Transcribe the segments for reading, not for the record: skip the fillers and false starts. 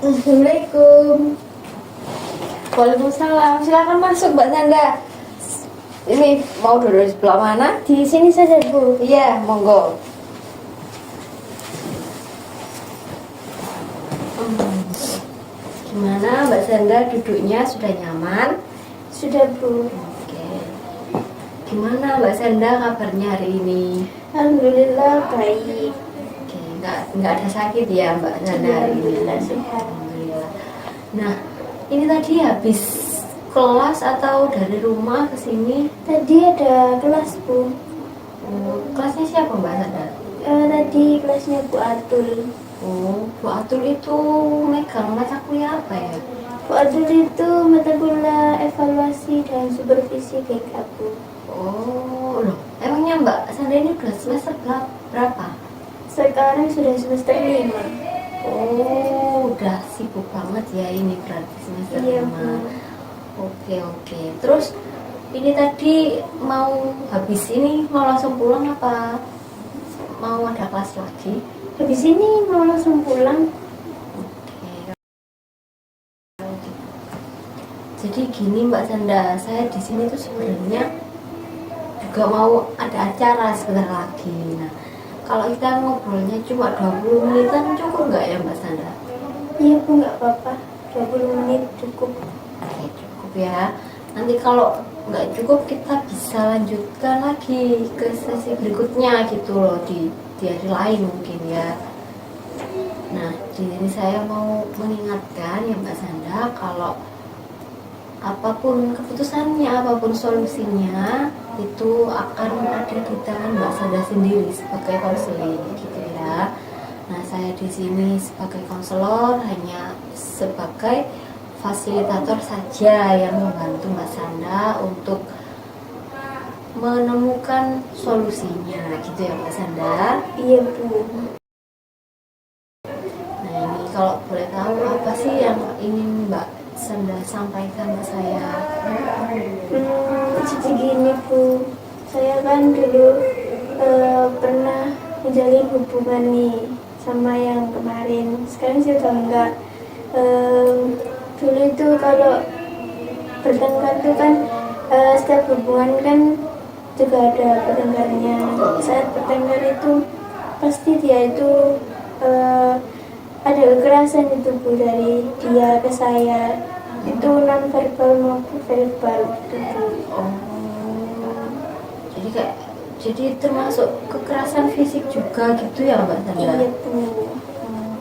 Assalamualaikum. Waalaikumsalam. Silakan masuk, Mbak Sanda. Ini mau duduk di sebelah mana? Di sini saja, Bu. Iya, monggo. Gimana Mbak Sanda, duduknya sudah nyaman? Sudah, Bu. Oke. Gimana Mbak Sanda kabarnya hari ini? Alhamdulillah baik. Oke, nggak ada sakit ya Mbak Sanda hari ini? Alhamdulillah sehat. Alhamdulillah. Nah, ini tadi habis kelas atau dari rumah ke sini? Tadi ada kelas, Bu. Kelasnya siapa Mbak Sanda? Tadi kelasnya Bu Atul. Oh, Bu Atul itu megang mata kuliah apa ya? Bu Atul itu mata kuliah evaluasi dan supervisi BK, Bu. Oh, loh, emangnya Mbak Sanda ini udah semester berapa? Sekarang sudah semester 5. Oh, udah sibuk banget ya ini berarti semester Iya, 5. Bu. Oke. Terus ini tadi mau habis ini mau langsung pulang apa mau ada kelas lagi? Habis ini mau langsung pulang. Oke. Jadi gini Mbak Sanda, saya di sini tuh sebenarnya juga mau ada acara sebentar lagi. Nah, kalau kita ngobrolnya cuma 20 menitan cukup nggak ya Mbak Sanda? Iya, Bu, nggak apa-apa. 20 menit cukup. Oke, cukup ya. Nanti kalau nggak cukup kita bisa lanjutkan lagi ke sesi berikutnya gitu loh di hari lain mungkin ya. Nah, di sini saya mau mengingatkan ya Mbak Sanda, kalau apapun keputusannya, apapun solusinya itu akan ada di tangan Mbak Sanda sendiri sebagai konseling gitu ya. Nah, saya di sini sebagai konselor hanya sebagai fasilitator saja yang membantu Mbak Sanda untuk menemukan solusinya gitu ya Mbak Sanda. Iya, Bu. Nah, ini kalau boleh tahu apa sih yang ingin Mbak Sanda sampaikan ke saya? Jadi gini, Bu. Saya kan dulu pernah menjalin hubungan nih sama yang kemarin. Sekarang sih udah enggak. Dulu itu kalau bertengkar tuh kan setiap hubungan kan juga ada pertengkarnya. Saat bertengkar itu pasti dia itu ada kekerasan itu, Bu, dari dia ke saya. Itu non verbal maupun verbal gitu, Bu. Oh, jadi termasuk kekerasan fisik juga gitu ya Mbak Sanda? Iya, Bu.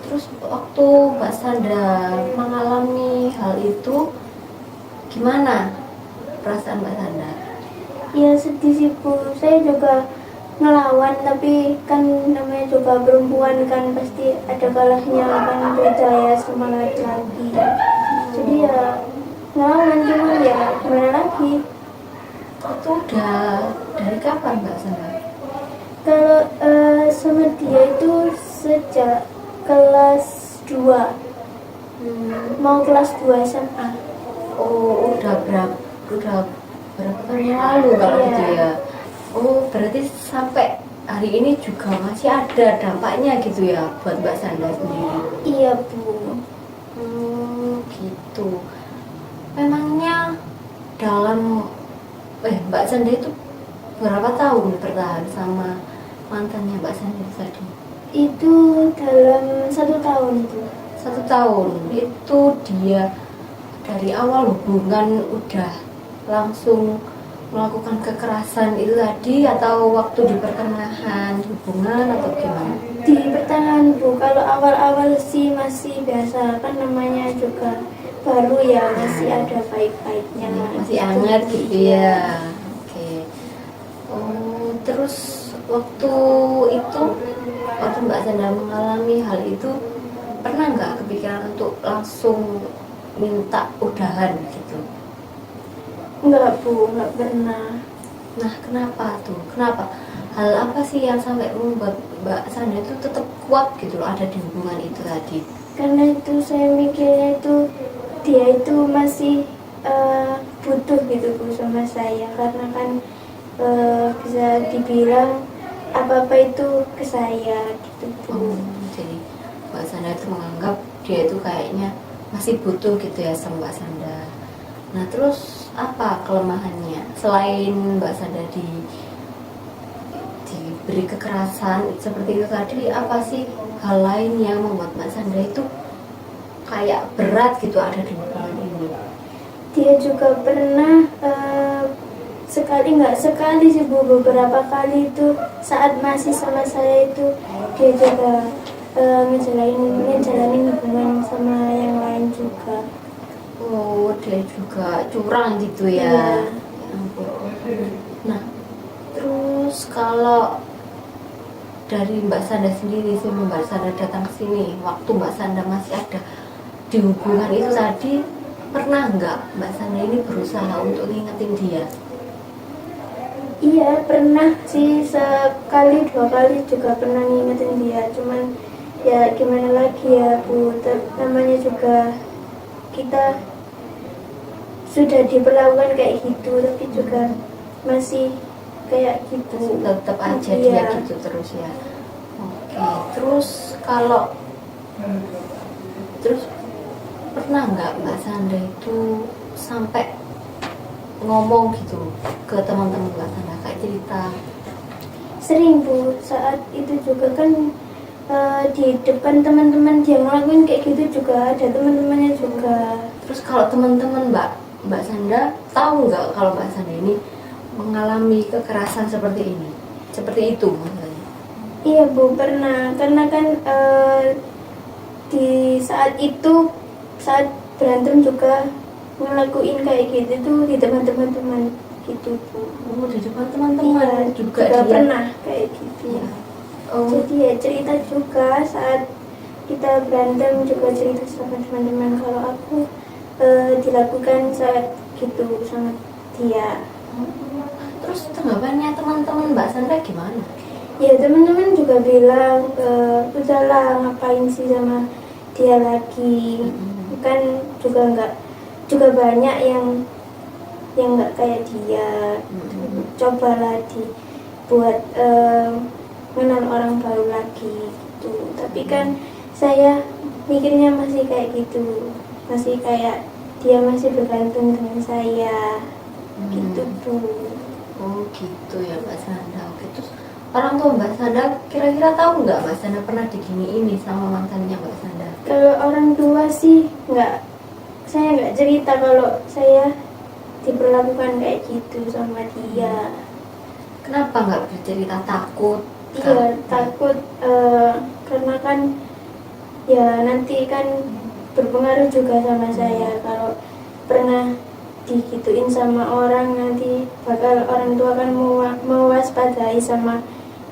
Terus waktu Mbak Sanda mengalami hal itu, gimana perasaan Mbak Sanda? Ya sedih sih, Bu. Saya juga ngelawan, tapi kan namanya juga perempuan kan pasti ada kalahnya, kan beda ya sama laki-laki. Jadi ya ngelawan, cuma ya gimana lagi. Itu udah dari kapan Mbak Sanda? Kalau sama dia itu sejak kelas 2, mau kelas 2 SMA. Oh, udah berapa tahun yang lalu kalau Iya. gitu ya? Oh, berarti sampai hari ini juga masih ada dampaknya gitu ya buat Mbak Sanda sendiri? Iya, Bu. Gitu. Memangnya dalam Mbak Sanda itu berapa tahun bertahan sama mantannya Mbak Sanda tadi? Itu dalam 1 tahun, Bu. 1 tahun. Itu dia dari awal hubungan udah langsung melakukan kekerasan itu tadi, atau waktu di pertengahan hubungan atau gimana? Di pertengahan, Bu. Kalau awal-awal sih masih biasa, kan namanya juga baru ya, masih ada baik-baiknya. Masih hangat gitu ya. Oke. Oh, terus waktu Mbak Sanda mengalami hal itu, pernah nggak kepikiran untuk langsung minta udahan gitu? Enggak, Bu, enggak pernah. Nah, kenapa tuh? Kenapa? Hal apa sih yang sampai membuat Mbak Sanda itu tetap kuat gitu loh ada di hubungan itu tadi? Karena itu saya mikirnya itu dia itu masih butuh gitu, Bu, sama saya. Karena kan bisa dibilang apa-apa itu ke saya gitu, Bu. Jadi Mbak Sanda itu menganggap dia itu kayak kayaknya masih butuh gitu ya sama Mbak Sanda. Nah terus apa kelemahannya selain Mbak Sanda diberi kekerasan seperti itu tadi, apa sih hal lain yang membuat Mbak Sanda itu kayak berat gitu ada di hubungan ini? Dia juga pernah sekali nggak sekali sih Bu, beberapa kali itu saat masih sama saya itu dia juga ngejalanin hubungan sama yang lain juga. Oh, dia juga curang gitu ya. Iya. Ya ampun. Nah, terus kalau dari Mbak Sanda sendiri sih, Mbak Sanda datang ke sini waktu Mbak Sanda masih ada di hubungan itu tadi, pernah nggak Mbak Sanda ini berusaha untuk ngingetin dia? Iya pernah sih, sekali dua kali juga pernah ngingetin dia, cuman ya gimana lagi ya Bu, namanya juga kita sudah diperlakukan kayak gitu tapi juga masih kayak gitu. Tetap aja Iya. dia gitu terus ya. Oke, terus kalau terus pernah nggak Mbak Sanda itu sampai ngomong gitu ke teman-teman Mbak Sanda kayak cerita? Sering Bu, saat itu juga kan di depan teman-teman dia ngelakuin kayak gitu juga ada teman-temannya juga. Terus kalau teman-teman Mbak Sanda tahu nggak kalau Mbak Sanda ini mengalami kekerasan seperti ini, seperti itu maksudnya? Iya Bu, pernah, karena kan di saat itu saat berantem juga ngelakuin kayak gitu tuh di depan teman-teman gitu Bu. Oh, di depan teman-teman Iya, juga dia pernah kayak gitu. Ya. Oh, Jadi ya cerita juga saat kita berantem juga cerita sama teman-teman kalau aku dilakukan saat gitu sama dia. terus tanggapannya teman-teman Mbak Sanda gimana? Ya teman-teman juga bilang udahlah ngapain sih sama dia lagi, kan juga banyak yang nggak kayak dia. Cobalah dibuat mengenal orang baru lagi gitu. Tapi kan saya mikirnya masih kayak gitu, masih kayak dia masih bergantung dengan saya gitu Bu. Oh gitu ya Mbak Sanda. Oke, terus orang tua Mbak Sanda kira-kira tahu nggak Mbak Sanda pernah diginiin sama mantannya Mbak Sanda? Kalau orang tua sih saya nggak cerita kalau saya diperlakukan kayak gitu sama dia. Kenapa nggak bercerita? Takut? Iya takut, karena kan ya nanti kan berpengaruh juga sama saya kalau pernah digituin sama orang, nanti bakal orang tua kan mewaspadai sama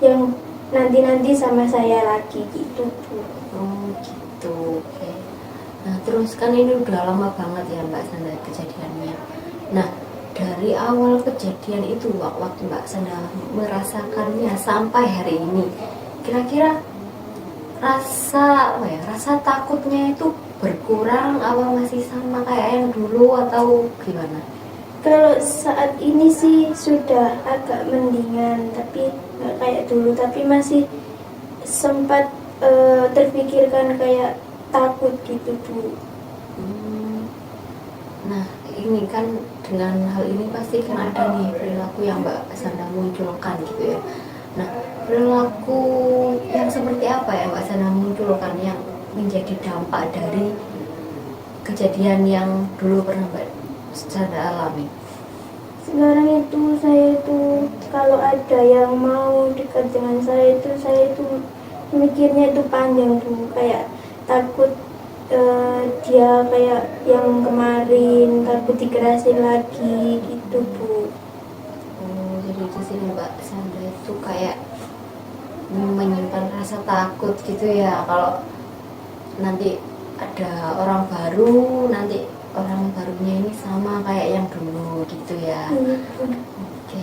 yang nanti sama saya lagi gitu Bu. Oh gitu. Oke. Nah terus kan ini udah lama banget ya Mbak Sanda kejadiannya. Nah dari awal kejadian itu waktu Mbak Sanda merasakannya sampai hari ini, kira-kira rasa takutnya itu berkurang apa masih sama kayak yang dulu atau gimana? Kalau saat ini sih sudah agak mendingan, tapi nggak kayak dulu, tapi masih sempat terpikirkan kayak takut gitu Bu. Nah ini kan dengan hal ini pasti kan ada nih perilaku yang Mbak Sanda munculkan gitu ya. Nah perilaku yang seperti apa ya Mbak Sanda munculkan yang menjadi dampak dari kejadian yang dulu pernah Mbak Sanda alami? Sekarang itu saya itu kalau ada yang mau dekat dengan saya itu mikirnya itu panjang Bu, kayak takut dia kayak yang kemarin, takut dikerasin lagi gitu Bu. Oh jadi di sini Mbak Sanda itu kayak menyimpan rasa takut gitu ya, kalau nanti ada orang baru, nanti orang barunya ini sama kayak yang dulu gitu ya. Oke,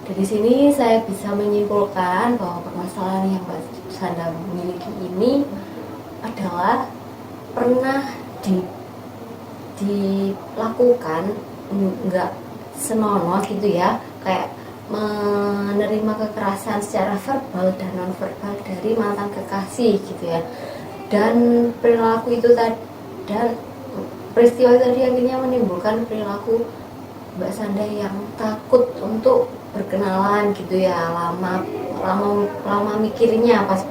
dari sini saya bisa menyimpulkan bahwa permasalahan yang Mbak Sanda miliki ini adalah pernah dilakukan nggak senonoh gitu ya, kayak menerima kekerasan secara verbal dan non verbal dari mantan kekasih gitu ya. dan perilaku itu tadi, dan peristiwa tadi akhirnya menimbulkan perilaku Mbak Sanda yang takut untuk berkenalan gitu ya, lama mikirnya pas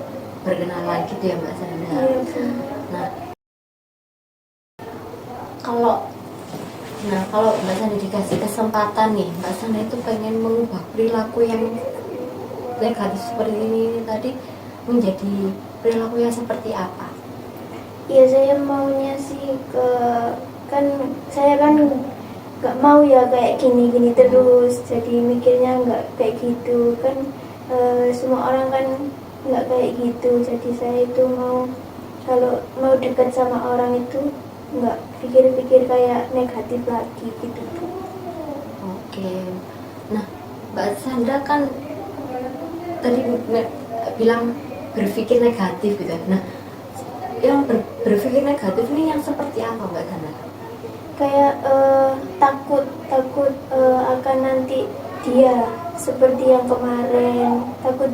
berkenalan gitu ya Mbak Sanda. Iya, Bu. Nah, kalau Mbak Sanda dikasih kesempatan nih, Mbak Sanda itu pengen mengubah perilaku yang negatif seperti ini tadi menjadi perilaku yang seperti apa? Ya saya maunya sih kan saya kan nggak mau ya kayak gini-gini terus, jadi mikirnya nggak kayak gitu kan. Semua orang kan nggak kayak gitu, jadi saya itu kalau mau dekat sama orang itu nggak pikir-pikir kayak negatif lagi gitu, Bu. Oke, nah Mbak Sanda kan tadi bilang berpikir negatif gitu. Nah, yang berpikir negatif ini yang seperti apa Mbak Sanda? Kayak takut akan nanti dia seperti yang kemarin, takut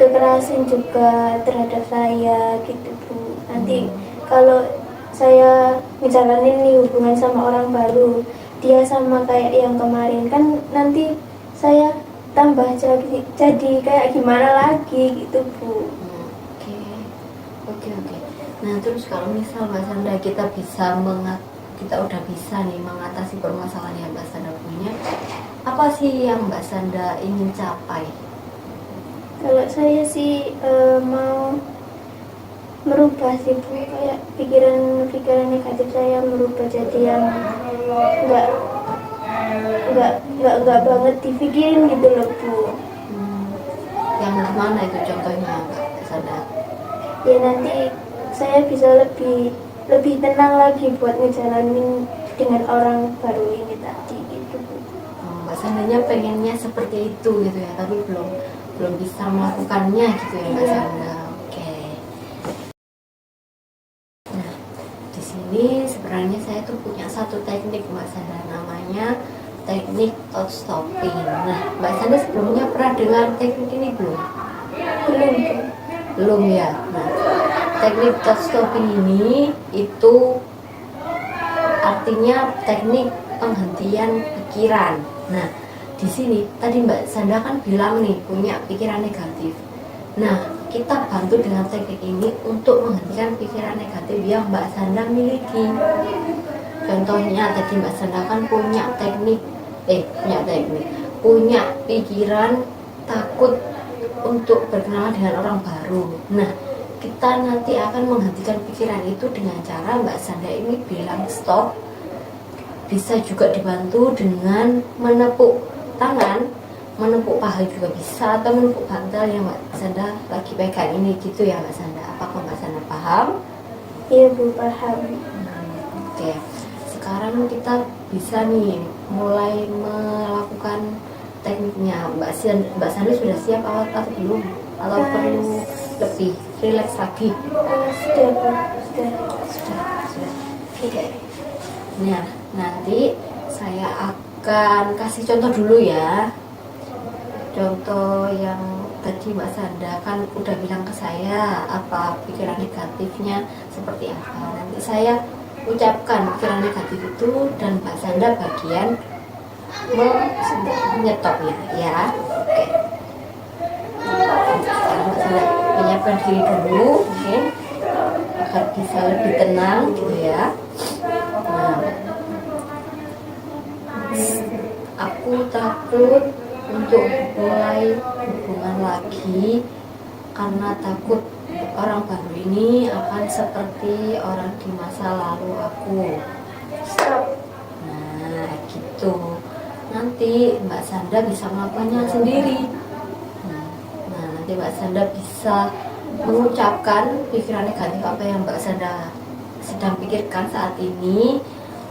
kekerasan juga terhadap saya gitu, Bu. Nanti kalau saya menjalani nih hubungan sama orang baru, dia sama kayak yang kemarin, kan nanti saya tambah jadi kayak gimana lagi gitu, Bu. Oke. Nah terus kalau misal Mbak Sanda kita udah bisa nih mengatasi permasalahan yang Mbak Sanda punya, apa sih yang Mbak Sanda ingin capai? Kalau saya sih mau merubah sih, Bu, kayak pikiran negatif saya merubah jadi yang nggak nggak banget dipikirin gitu loh, Bu. Yang gimana itu contohnya Mbak Sanda? Ya nanti saya bisa lebih tenang lagi buat ngejalanin dengan orang baru ini tadi gitu, Bu. Mbak Sandanya pengennya seperti itu gitu ya, tapi belum bisa melakukannya gitu ya Mbak Sanda. Oke. Nah di sini sebenarnya saya tuh punya satu teknik Mbak Sanda, namanya teknik thought stopping. Nah Mbak Sanda sebelumnya pernah dengar teknik ini belum? Belum ya. Nah teknik thought stopping ini itu artinya teknik penghentian pikiran. Nah, di sini tadi Mbak Sanda kan bilang nih punya pikiran negatif. Nah, kita bantu dengan teknik ini untuk menghentikan pikiran negatif yang Mbak Sanda miliki. Contohnya tadi Mbak Sanda kan punya pikiran takut untuk berkenalan dengan orang baru. Nah, kita nanti akan menghentikan pikiran itu dengan cara Mbak Sanda ini bilang stop. Bisa juga dibantu dengan menepuk tangan, menepuk paha juga bisa, atau menepuk bantal yang Mbak Sanda lagi pegang ini gitu ya Mbak Sanda. Apakah Mbak Sanda paham? Iya, Bu, paham. Oke. Sekarang kita bisa nih mulai melakukan tekniknya. Mbak Sanda sudah siap atau belum? Atau perlu lebih rileks lagi? Sudah. Oke. Nah, nanti saya akan kasih contoh dulu ya. Contoh yang tadi Mbak Sanda kan udah bilang ke saya apa pikiran negatifnya seperti apa. Nanti saya ucapkan pikiran negatif itu dan Mbak Sanda bagian menyetopnya ya. Oke. Sekarang Mbak Sanda menyiapkan diri dulu, oke, agar bisa lebih tenang gitu ya. Nah, aku takut untuk mulai hubungan lagi karena takut orang baru ini akan seperti orang di masa lalu aku. Stop. Nah, gitu. Nanti Mbak Sanda bisa melakukannya sendiri. Nah, nanti Mbak Sanda bisa mengucapkan pikiran negatif apa yang Mbak Sanda sedang pikirkan saat ini,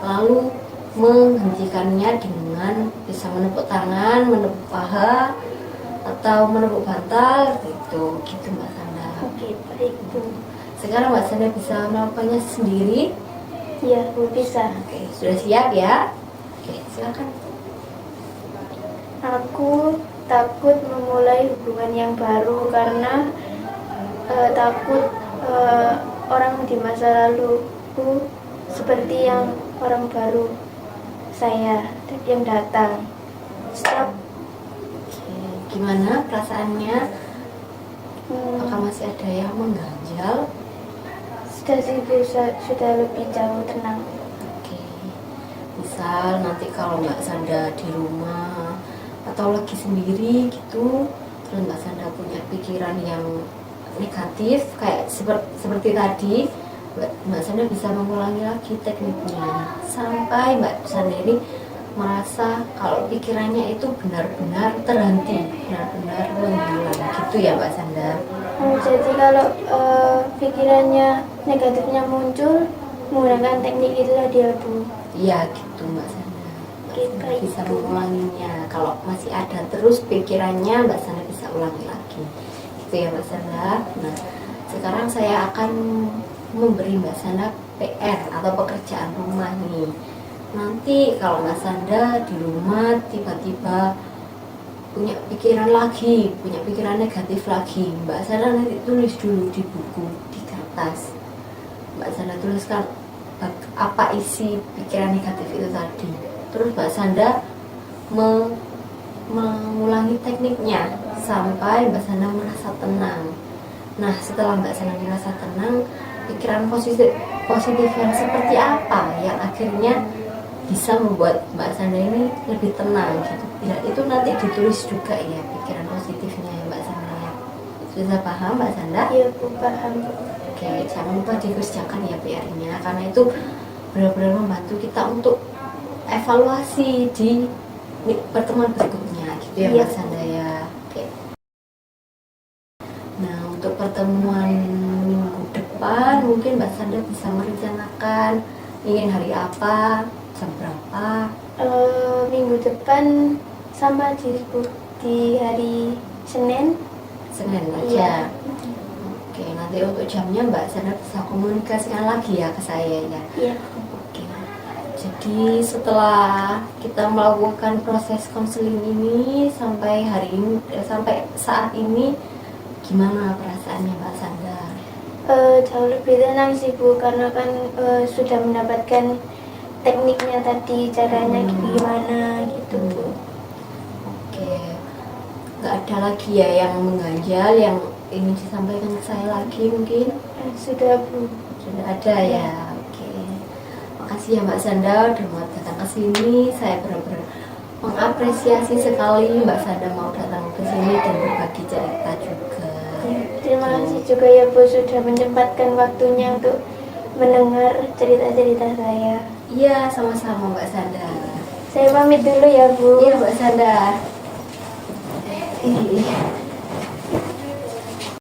lalu menghentikannya dengan bisa menepuk tangan, menepuk paha, atau menepuk bantal gitu Mbak Sanda. Oke, baik, Bu. Sekarang Mbak Sanda bisa melakukannya sendiri. Iya, Bu, bisa. Oke, sudah siap ya? Oke, silakan. Aku takut memulai hubungan yang baru karena takut orang di masa lalu seperti yang orang baru saya yang datang. Setiap Oke, gimana perasaannya? Apakah masih ada yang mengganjal? sudah sih Bu, sudah lebih jauh tenang. Oke, misal nanti kalau Mbak Sanda di rumah atau lagi sendiri gitu, terus Mbak Sanda punya pikiran yang negatif kayak seperti tadi, Mbak Sanda bisa mengulangi lagi tekniknya sampai Mbak Sanda ini merasa kalau pikirannya itu benar-benar terhenti, benar-benar menghilang gitu ya Mbak Sanda. Jadi kalau pikirannya negatifnya muncul, menggunakan teknik itu tadi ya Bu. Iya gitu Mbak Sanda. Kita Bisa itu. mengulanginya. Kalau masih ada terus pikirannya, Mbak Sanda bisa ulangi lagi. Gitu ya Mbak Sanda. Nah, sekarang saya akan memberi Mbak Sanda PR atau pekerjaan rumah nih. Nanti kalau Mbak Sanda di rumah tiba-tiba punya pikiran lagi, punya pikiran negatif lagi, Mbak Sanda nanti tulis dulu di buku, di kertas. Mbak Sanda tuliskan apa isi pikiran negatif itu tadi. Terus Mbak Sanda mengulangi tekniknya sampai Mbak Sanda merasa tenang. Nah, setelah Mbak Sanda merasa tenang, pikiran positif yang seperti apa yang akhirnya bisa membuat Mbak Sanda ini lebih tenang gitu. Ya, itu nanti ditulis juga ya pikiran positifnya ya Mbak Sanda ya. Sudah paham Mbak Sanda? Iya Bu, paham. Oke, jangan lupa dikerjakan ya PR-nya karena itu benar-benar membantu kita untuk evaluasi di pertemuan berikutnya gitu ya Iya. Mbak Sanda ya. Oke. Nah, untuk pertemuan minggu depan mungkin Mbak Sanda bisa merencanakan ingin hari apa, jam berapa. Minggu depan sama di hari Senin. Senin Iya. aja. Oke, nanti untuk jamnya Mbak Sanda bisa komunikasikan lagi ya ke saya ya. Iya. Oke. Jadi setelah kita melakukan proses konseling ini sampai hari ini, sampai saat ini, gimana perasaannya Mbak Sanda? Jauh lebih tenang sih Bu, karena kan sudah mendapatkan tekniknya tadi, caranya gimana gitu Bu. Oke, nggak ada lagi ya yang mengganjal yang ingin disampaikan ke saya lagi mungkin? Sudah Bu. Sudah ada ya. Oke, makasih ya Mbak Sanda udah mau datang ke sini. Saya benar-benar mengapresiasi sekali Mbak Sanda mau datang ke sini dan berbagi cerita juga. Terima kasih juga ya Bu sudah menyempatkan waktunya untuk mendengar cerita-cerita saya. Iya, sama-sama Mbak Sanda. Saya pamit dulu ya Bu. Iya Mbak Sanda. Iya.